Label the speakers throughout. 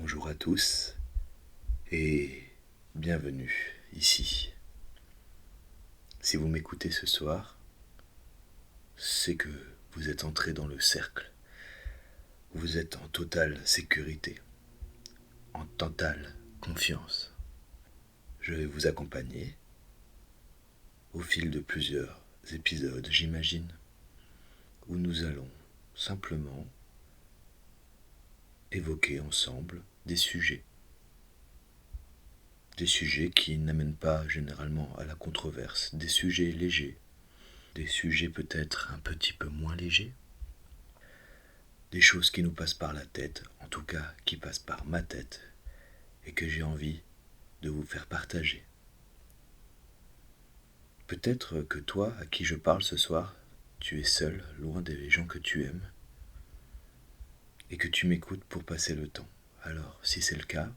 Speaker 1: Bonjour à tous et bienvenue ici. Si vous m'écoutez ce soir, c'est que vous êtes entré dans le cercle. Vous êtes en totale sécurité, en totale confiance. Je vais vous accompagner au fil de plusieurs épisodes, j'imagine, où nous allons simplement évoquer ensemble des sujets. Des sujets qui n'amènent pas généralement à la controverse, des sujets légers, des sujets peut-être un petit peu moins légers, des choses qui nous passent par la tête, en tout cas qui passent par ma tête, et que j'ai envie de vous faire partager. Peut-être que toi, à qui je parle ce soir, tu es seul, loin des gens que tu aimes, et que tu m'écoutes pour passer le temps. Alors, si c'est le cas,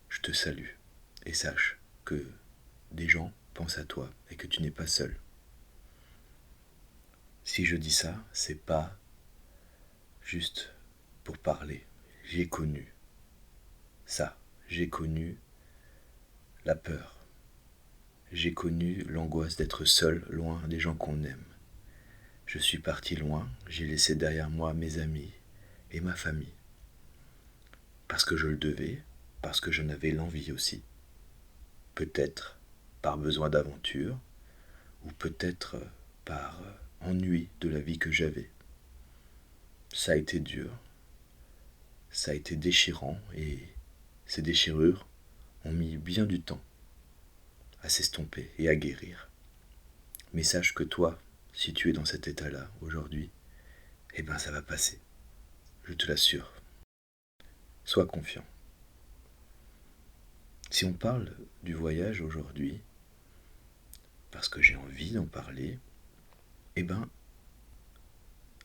Speaker 1: je te salue, et sache que des gens pensent à toi, et que tu n'es pas seul. Si je dis ça, c'est pas juste pour parler. J'ai connu ça, j'ai connu la peur. J'ai connu l'angoisse d'être seul, loin des gens qu'on aime. Je suis parti loin, j'ai laissé derrière moi mes amis et ma famille. Parce que je le devais, parce que j'en avais l'envie aussi. Peut-être par besoin d'aventure, ou peut-être par ennui de la vie que j'avais. Ça a été dur, ça a été déchirant, et ces déchirures ont mis bien du temps à s'estomper et à guérir. Mais sache que toi, si tu es dans cet état-là aujourd'hui, eh ben ça va passer. Je te l'assure. Sois confiant. Si on parle du voyage aujourd'hui, parce que j'ai envie d'en parler, eh ben,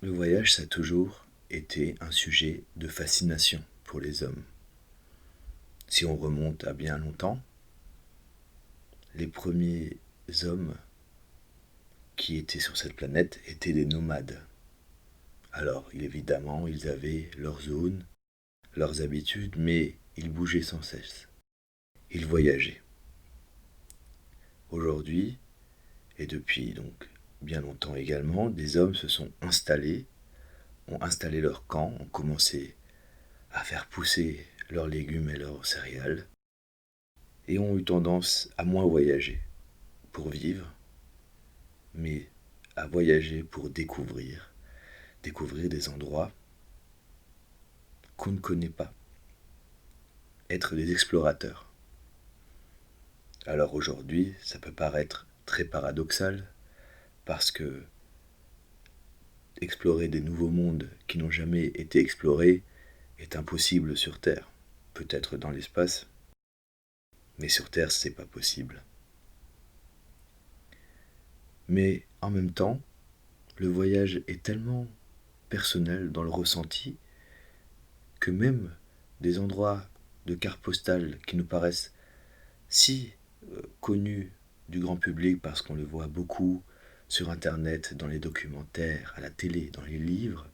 Speaker 1: le voyage, ça a toujours été un sujet de fascination pour les hommes. Si on remonte à bien longtemps, les premiers hommes qui étaient sur cette planète étaient des nomades. Alors, évidemment, ils avaient leur zone, leurs habitudes, mais ils bougeaient sans cesse. Ils voyageaient. Aujourd'hui, et depuis donc bien longtemps également, des hommes se sont installés, ont installé leur camp, ont commencé à faire pousser leurs légumes et leurs céréales, et ont eu tendance à moins voyager pour vivre, mais à voyager pour découvrir des endroits qu'on ne connaît pas, être des explorateurs. Alors aujourd'hui, ça peut paraître très paradoxal, parce que explorer des nouveaux mondes qui n'ont jamais été explorés est impossible sur Terre. Peut-être dans l'espace, mais sur Terre, c'est pas possible. Mais en même temps, le voyage est tellement personnel dans le ressenti que même des endroits de carte postale qui nous paraissent si connus du grand public parce qu'on le voit beaucoup sur internet, dans les documentaires, à la télé, dans les livres,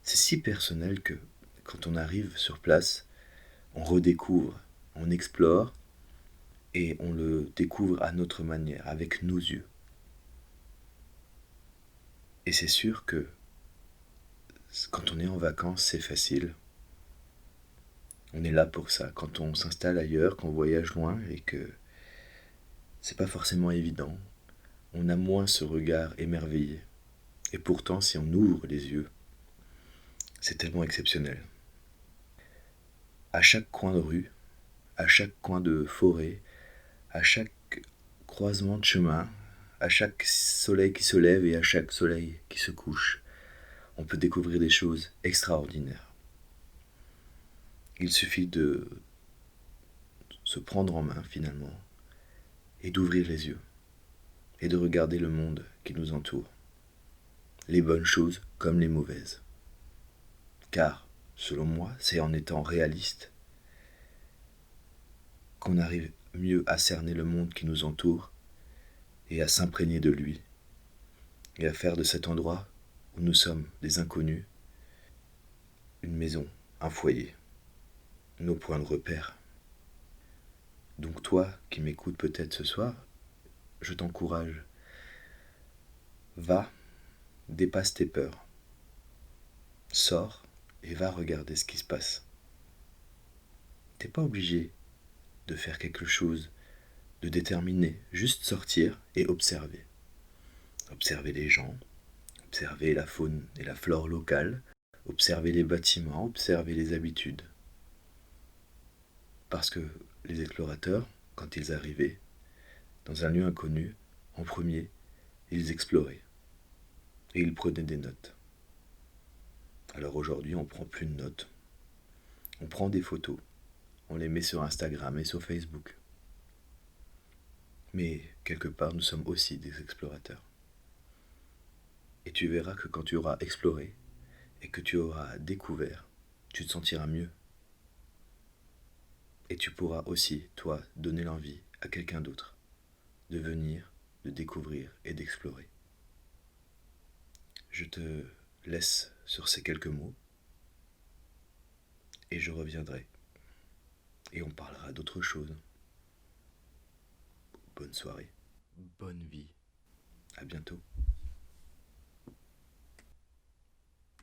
Speaker 1: c'est si personnel que quand on arrive sur place, on redécouvre, on explore et on le découvre à notre manière, avec nos yeux. Et c'est sûr que quand on est en vacances, c'est facile. On est là pour ça. Quand on s'installe ailleurs, qu'on voyage loin et que c'est pas forcément évident, on a moins ce regard émerveillé. Et pourtant, si on ouvre les yeux, c'est tellement exceptionnel. À chaque coin de rue, à chaque coin de forêt, à chaque croisement de chemin, à chaque soleil qui se lève et à chaque soleil qui se couche, on peut découvrir des choses extraordinaires. Il suffit de se prendre en main finalement et d'ouvrir les yeux et de regarder le monde qui nous entoure, les bonnes choses comme les mauvaises. Car, selon moi, c'est en étant réaliste qu'on arrive mieux à cerner le monde qui nous entoure et à s'imprégner de lui et à faire de cet endroit où nous sommes des inconnus une maison, un foyer. nos points de repère. Donc toi qui m'écoutes peut-être ce soir, je t'encourage. Va, dépasse tes peurs. Sors et va regarder ce qui se passe. T'es pas obligé de faire quelque chose de déterminé, juste sortir et observer. Observer les gens, observer la faune et la flore locale, observer les bâtiments, observer les habitudes. Parce que les explorateurs, quand ils arrivaient dans un lieu inconnu, en premier, ils exploraient et ils prenaient des notes. Alors aujourd'hui, on ne prend plus de notes, on prend des photos, on les met sur Instagram et sur Facebook. Mais quelque part, nous sommes aussi des explorateurs. Et tu verras que quand tu auras exploré et que tu auras découvert, tu te sentiras mieux. Et tu pourras aussi, toi, donner l'envie à quelqu'un d'autre de venir, de découvrir et d'explorer. Je te laisse sur ces quelques mots et je reviendrai. Et on parlera d'autre chose. Bonne soirée, bonne vie. À bientôt.